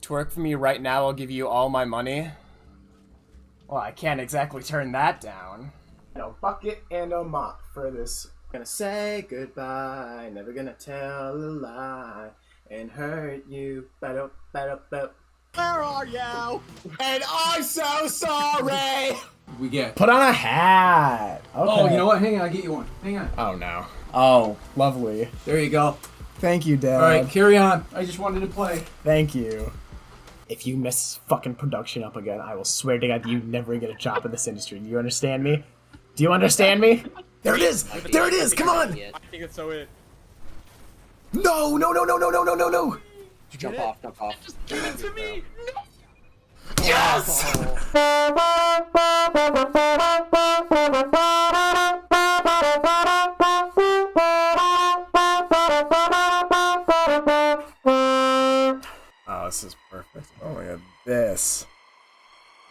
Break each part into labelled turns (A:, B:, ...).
A: twerk for me right now, I'll give you all my money. Well, I can't exactly turn that down. A bucket and a mop for this. Gonna say goodbye, never gonna tell a lie and hurt you. Where are you? And I'm so sorry!
B: We get.
A: Put on a hat! Okay.
B: Oh, you know what? Hang on, I'll get you one. Hang on.
A: Oh, no. Oh, lovely.
B: There you go.
A: Thank you, Dad.
B: Alright, carry on. I just wanted to play.
A: Thank you. If you mess fucking production up again, I will swear to God you never get a job in this industry. Do you understand me? Do you understand me? There it is! There it is! Come on!
C: I think it's so it.
A: No! No, no, no, no, no, no, no, no!
C: Jump off, jump off.
B: Just give it to me! No!
A: Yes! Oh, this is perfect. Oh my God, this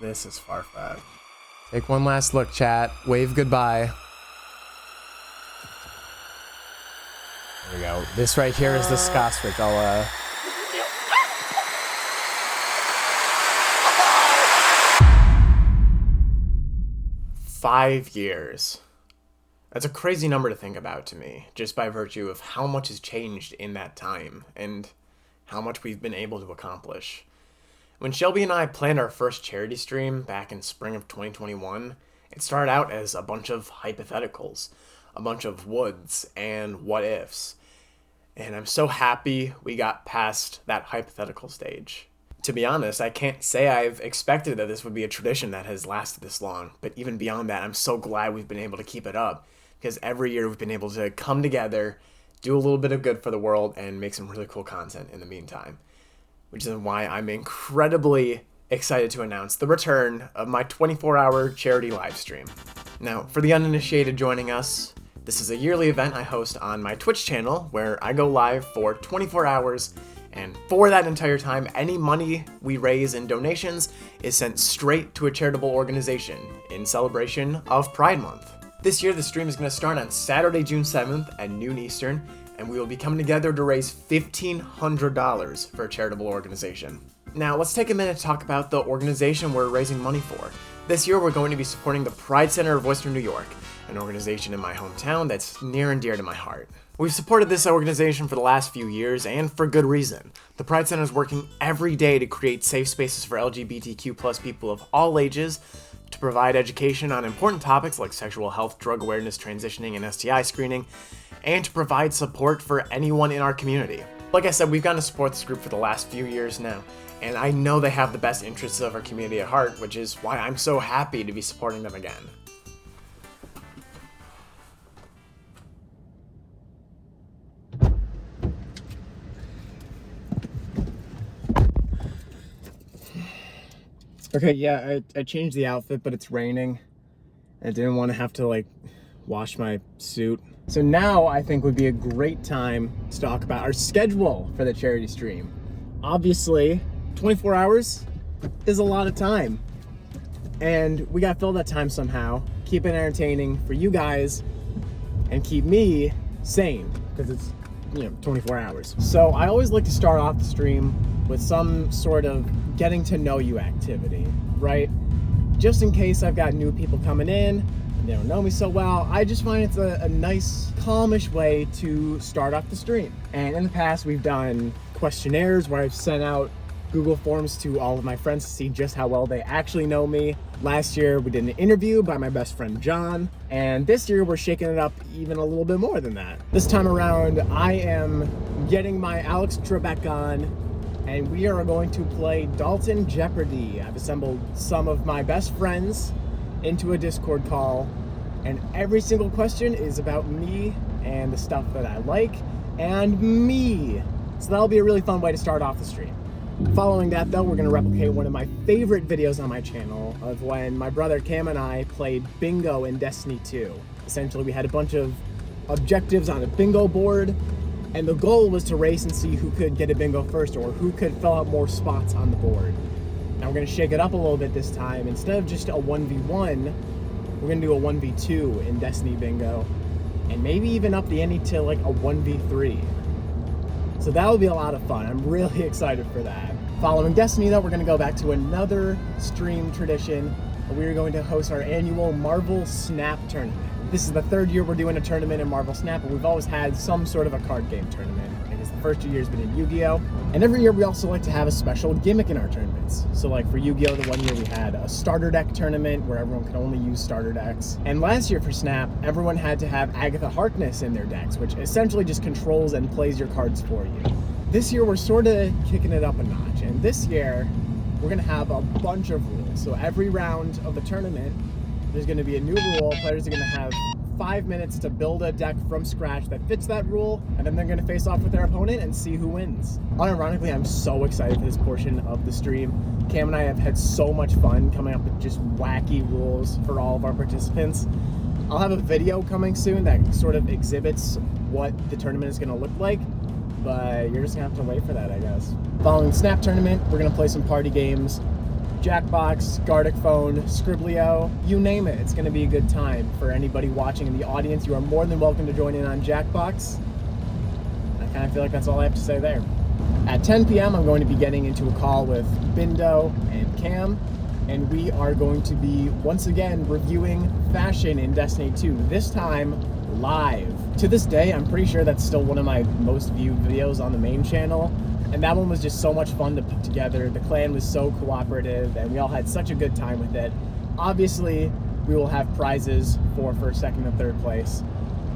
A: is far-fetched. Take one last look, chat. Wave goodbye. There we go. This right here is the ska switch. I'll 5 years. That's a crazy number to think about to me, just by virtue of how much has changed in that time and how much we've been able to accomplish. When Shelby and I planned our first charity stream back in spring of 2021, it started out as a bunch of hypotheticals, a bunch of woulds and what ifs. And I'm so happy we got past that hypothetical stage. To be honest, I can't say I've expected that this would be a tradition that has lasted this long, but even beyond that, I'm so glad we've been able to keep it up, because every year we've been able to come together, do a little bit of good for the world, and make some really cool content in the meantime. Which is why I'm incredibly excited to announce the return of my 24-hour charity live stream. Now, for the uninitiated joining us, this is a yearly event I host on my Twitch channel, where I go live for 24 hours, and for that entire time, any money we raise in donations is sent straight to a charitable organization in celebration of Pride Month. This year, the stream is going to start on Saturday, June 7th at noon Eastern, and we will be coming together to raise $1,500 for a charitable organization. Now, let's take a minute to talk about the organization we're raising money for. This year, we're going to be supporting the Pride Center of Western New York, an organization in my hometown that's near and dear to my heart. We've supported this organization for the last few years, and for good reason. The Pride Center is working every day to create safe spaces for LGBTQ+ people of all ages, to provide education on important topics like sexual health, drug awareness, transitioning, and STI screening, and to provide support for anyone in our community. Like I said, we've gotten to support this group for the last few years now, and I know they have the best interests of our community at heart, which is why I'm so happy to be supporting them again. Okay, yeah, I changed the outfit, but it's raining. I didn't want to have to, like, wash my suit. So now I think would be a great time to talk about our schedule for the charity stream. Obviously, 24 hours is a lot of time. And we gotta fill that time somehow, keep it entertaining for you guys, and keep me sane, because it's, 24 hours. So I always like to start off the stream with some sort of getting to know you activity, right? Just in case I've got new people coming in, and they don't know me so well, I just find it's a nice, calmish way to start off the stream. And in the past, we've done questionnaires where I've sent out Google Forms to all of my friends to see just how well they actually know me. Last year, we did an interview by my best friend, John. And this year, we're shaking it up even a little bit more than that. This time around, I am getting my Alex Trebek on, and we are going to play Dalton Jeopardy. I've assembled some of my best friends into a Discord call, and every single question is about me and the stuff that I like, and me. So that'll be a really fun way to start off the stream. Following that, though, we're going to replicate one of my favorite videos on my channel of when my brother Cam and I played bingo in Destiny 2. Essentially, we had a bunch of objectives on a bingo board, and the goal was to race and see who could get a bingo first, or who could fill out more spots on the board. Now we're going to shake it up a little bit this time. Instead of just a 1v1, we're going to do a 1v2 in Destiny bingo, and maybe even up the ante to like a 1v3. So that'll be a lot of fun. I'm really excited for that. Following Destiny, though, we're going to go back to another stream tradition. We are going to host our annual Marvel Snap tournament. This is the third year we're doing a tournament in Marvel Snap, and we've always had some sort of a card game tournament. Because the first 2 years been in Yu-Gi-Oh! And every year we also like to have a special gimmick in our tournaments. So like for Yu-Gi-Oh! The one year we had a starter deck tournament where everyone could only use starter decks. And last year for Snap, everyone had to have Agatha Harkness in their decks, which essentially just controls and plays your cards for you. This year we're sort of kicking it up a notch, and this year we're going to have a bunch of rules. So every round of the tournament, there's going to be a new rule. Players are going to have 5 minutes to build a deck from scratch that fits that rule, and then they're going to face off with their opponent and see who wins. Unironically, I'm so excited for this portion of the stream. Cam and I have had so much fun coming up with just wacky rules for all of our participants. I'll have a video coming soon that sort of exhibits what the tournament is going to look like, but you're just going to have to wait for that, I guess. Following the Snap tournament, we're going to play some party games. Jackbox, Gartic Phone, Scriblio, you name it. It's going to be a good time. For anybody watching in the audience, you are more than welcome to join in on Jackbox. I kind of feel like that's all I have to say there. At 10 p.m., I'm going to be getting into a call with Bindo and Cam, and we are going to be, once again, reviewing fashion in Destiny 2, this time live. To this day, I'm pretty sure that's still one of my most viewed videos on the main channel. And that one was just so much fun to put together. The clan was so cooperative, and we all had such a good time with it. Obviously, we will have prizes for first, second, and third place.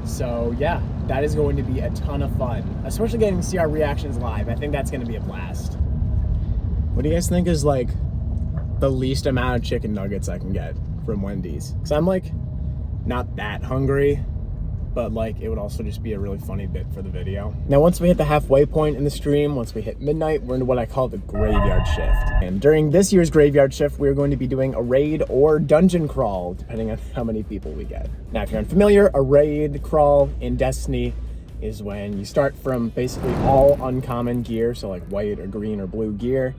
A: So yeah, that is going to be a ton of fun, especially getting to see our reactions live. I think that's going to be a blast. What do you guys think is like the least amount of chicken nuggets I can get from Wendy's? Because I'm like not that hungry, but like it would also just be a really funny bit for the video. Now once we hit the halfway point in the stream, once we hit midnight, we're into what I call the graveyard shift. And during this year's graveyard shift, we're going to be doing a raid or dungeon crawl, depending on how many people we get. Now if you're unfamiliar, a raid crawl in Destiny is when you start from basically all uncommon gear, so like white or green or blue gear,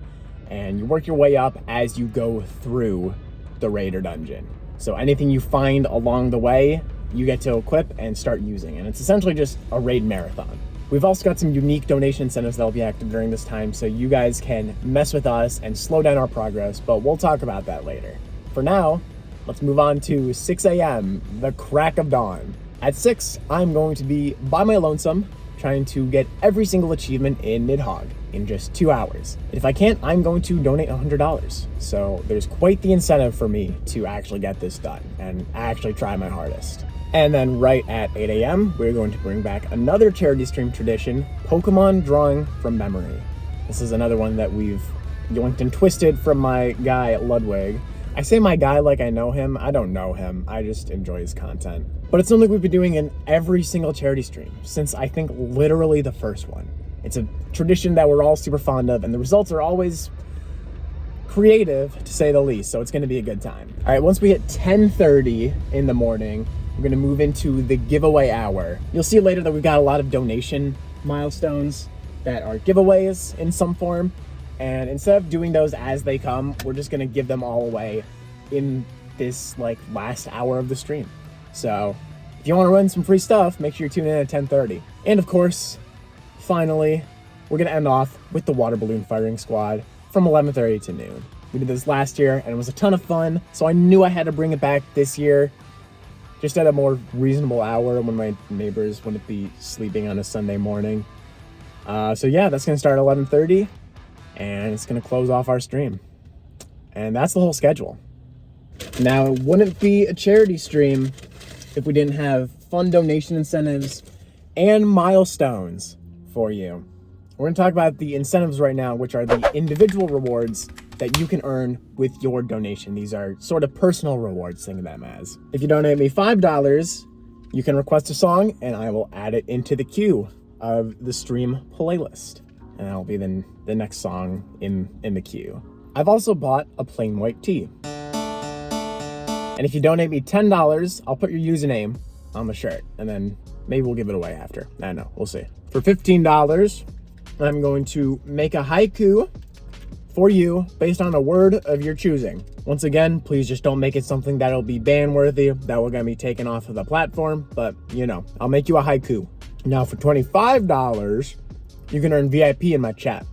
A: and you work your way up as you go through the raid or dungeon. So anything you find along the way, you get to equip and start using, and it's essentially just a raid marathon. We've also got some unique donation incentives that'll be active during this time, so you guys can mess with us and slow down our progress, but we'll talk about that later. For now, let's move on to 6 a.m., the crack of dawn. At 6, I'm going to be by my lonesome, trying to get every single achievement in Nidhogg in just 2 hours. If I can't, I'm going to donate $100. So there's quite the incentive for me to actually get this done and actually try my hardest. And then right at 8 a.m., we're going to bring back another charity stream tradition, Pokemon drawing from memory. This is another one that we've yoinked and twisted from my guy, Ludwig. I say my guy like I know him. I don't know him. I just enjoy his content. But it's something we've been doing in every single charity stream since I think literally the first one. It's a tradition that we're all super fond of, and the results are always creative, to say the least, so it's going to be a good time. All right, once we hit 10:30 in the morning, we're going to move into the giveaway hour. You'll see later that we've got a lot of donation milestones that are giveaways in some form, and instead of doing those as they come, we're just going to give them all away in this like last hour of the stream. So if you want to run some free stuff, make sure you tune in at 10:30. And of course, finally, we're going to end off with the water balloon firing squad from 11:30 to noon. We did this last year and it was a ton of fun, so I knew I had to bring it back this year, just at a more reasonable hour when my neighbors wouldn't be sleeping on a Sunday morning. So yeah, that's going to start at 11:30 and it's going to close off our stream. And that's the whole schedule. Now, it wouldn't be a charity stream if we didn't have fun donation incentives and milestones for you. We're going to talk about the incentives right now, which are the individual rewards that you can earn with your donation. These are sort of personal rewards, think of them as. If you donate me $5, you can request a song and I will add it into the queue of the stream playlist. And that'll be then the next song in the queue. I've also bought a plain white tee. And if you donate me $10, I'll put your username on the shirt and then maybe we'll give it away after. I don't know, we'll see. For $15, I'm going to make a haiku for you based on a word of your choosing. Once again, please just don't make it something that'll be ban worthy, that will get me taken off of the platform, but you know, I'll make you a haiku. Now for $25, you can earn VIP in my chat.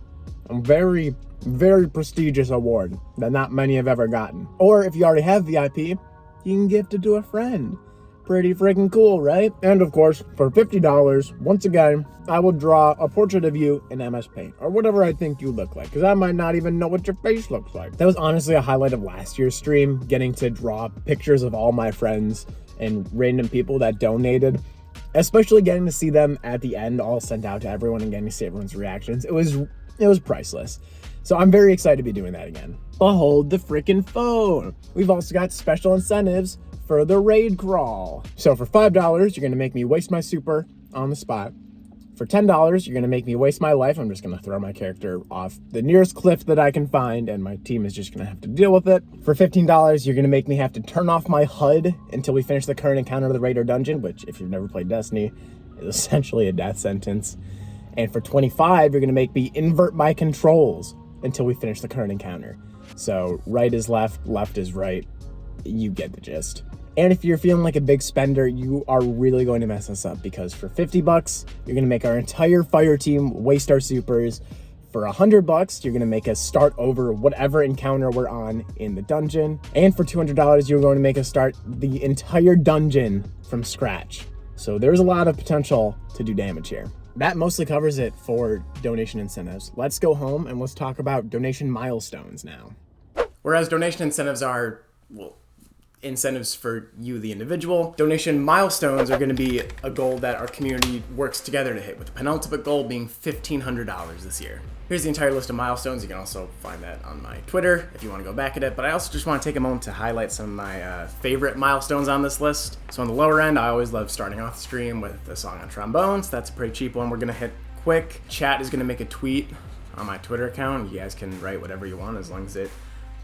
A: A very, very prestigious award that not many have ever gotten. Or if you already have VIP, you can gift it to a friend. Pretty freaking cool, right? And of course, for $50, once again, I will draw a portrait of you in MS Paint, or whatever I think you look like, because I might not even know what your face looks like. That was honestly a highlight of last year's stream, getting to draw pictures of all my friends and random people that donated, especially getting to see them at the end all sent out to everyone and getting to see everyone's reactions. It was priceless. So I'm very excited to be doing that again. Behold the freaking phone. We've also got special incentives for the raid crawl. So for $5, you're gonna make me waste my super on the spot. For $10, you're gonna make me waste my life. I'm just gonna throw my character off the nearest cliff that I can find, and my team is just gonna have to deal with it. For $15, you're gonna make me have to turn off my HUD until we finish the current encounter of the raid or dungeon, which, if you've never played Destiny, is essentially a death sentence. And for $25, you're gonna make me invert my controls until we finish the current encounter. So right is left, left is right. You get the gist. And if you're feeling like a big spender, you are really going to mess us up, because for $50, you're going to make our entire fire team waste our supers. For $100, you're going to make us start over whatever encounter we're on in the dungeon. And for $200, you're going to make us start the entire dungeon from scratch. So there's a lot of potential to do damage here. That mostly covers it for donation incentives. Let's go home and let's talk about donation milestones now. Whereas donation incentives are, well, incentives for you, the individual, donation milestones are going to be a goal that our community works together to hit, with the penultimate goal being $1,500 this year. Here's the entire list of milestones. You can also find that on my Twitter if you want to go back at it, but I also just want to take a moment to highlight some of my favorite milestones on this list. So on the lower end, I always love starting off the stream with a song on trombones. That's a pretty cheap one we're going to hit quick. Chat is going to make a tweet on my Twitter account. You guys can write whatever you want as long as it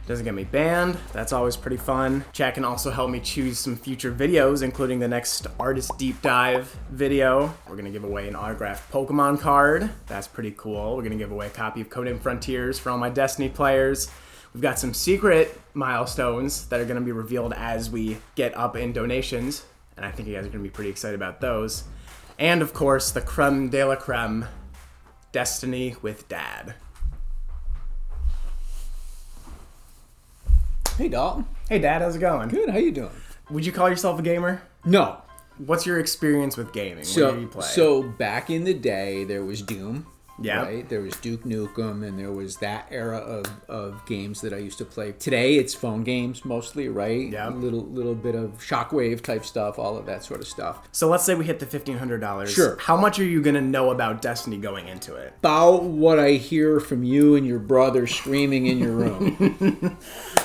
A: doesn't get me banned. That's always pretty fun. Chat can also help me choose some future videos, including the next artist deep dive video. We're gonna give away an autographed Pokemon card. That's pretty cool. We're gonna give away a copy of Codename Frontiers for all my Destiny players. We've got some secret milestones that are gonna be revealed as we get up in donations, and I think you guys are gonna be pretty excited about those. And of course, the creme de la creme, Destiny with Dad.
B: Hey, Dalton.
A: Hey Dad, how's it going?
B: Good. How you doing?
A: Would you call yourself a gamer?
B: No.
A: What's your experience with gaming? What do you play?
B: So back in the day, there was Doom.
A: Yeah.
B: Right? There was Duke Nukem, and there was that era of games that I used to play. Today, it's phone games mostly, right?
A: Yeah.
B: Little bit of Shockwave type stuff, all of that sort of stuff.
A: So let's say we hit the $1,500.
B: Sure.
A: How much are you going to know about Destiny going into it?
B: About what I hear from you and your brother screaming in your room.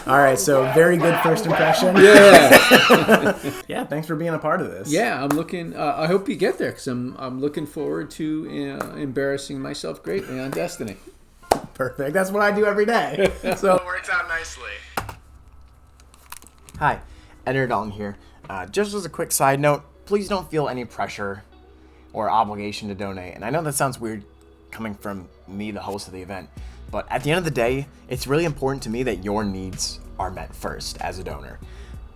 A: All right, so very good first impression.
B: Yeah.
A: Yeah, thanks for being a part of this.
B: Yeah, I'm looking. I hope you get there, because I'm looking forward to embarrassing myself greatly on Destiny.
A: Perfect. That's what I do every day. So it works out nicely. Hi, Editor Dalton here. Just as a quick side note, please don't feel any pressure or obligation to donate. And I know that sounds weird coming from me, the host of the event, but at the end of the day, it's really important to me that your needs are met first as a donor.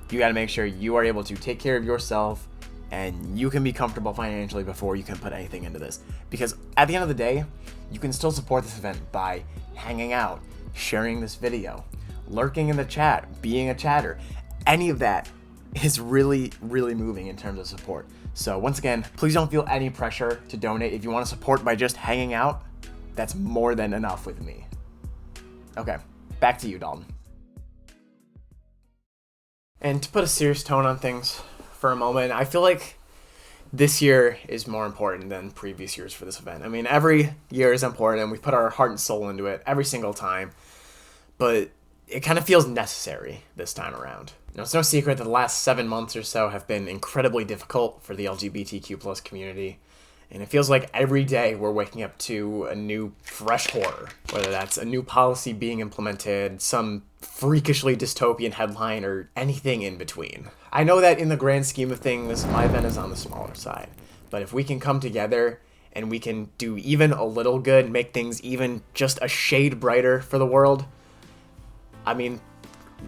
A: You got to make sure you are able to take care of yourself and you can be comfortable financially before you can put anything into this. Because at the end of the day, you can still support this event by hanging out, sharing this video, lurking in the chat, being a chatter. Any of that is really, really moving in terms of support. So once again, please don't feel any pressure to donate. If you want to support by just hanging out, that's more than enough with me. Okay, back to you, Dalton. And to put a serious tone on things for a moment, I feel like this year is more important than previous years for this event. I mean, every year is important and we put our heart and soul into it every single time, but it kind of feels necessary this time around. You know, it's no secret that the last 7 months or so have been incredibly difficult for the LGBTQ+ community. And it feels like every day we're waking up to a new fresh horror, whether that's a new policy being implemented, some freakishly dystopian headline, or anything in between. I know that in the grand scheme of things, my event is on the smaller side, but if we can come together and we can do even a little good, make things even just a shade brighter for the world, I mean,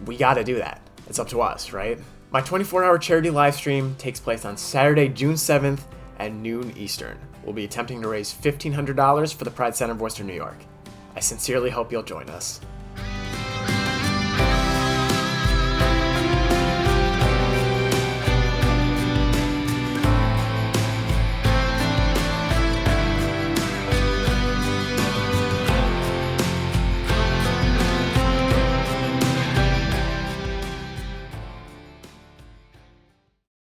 A: we gotta do that. It's up to us, right? My 24-hour charity live stream takes place on Saturday, June 7th at noon Eastern. We'll be attempting to raise $1,500 for the Pride Center of Western New York. I sincerely hope you'll join us.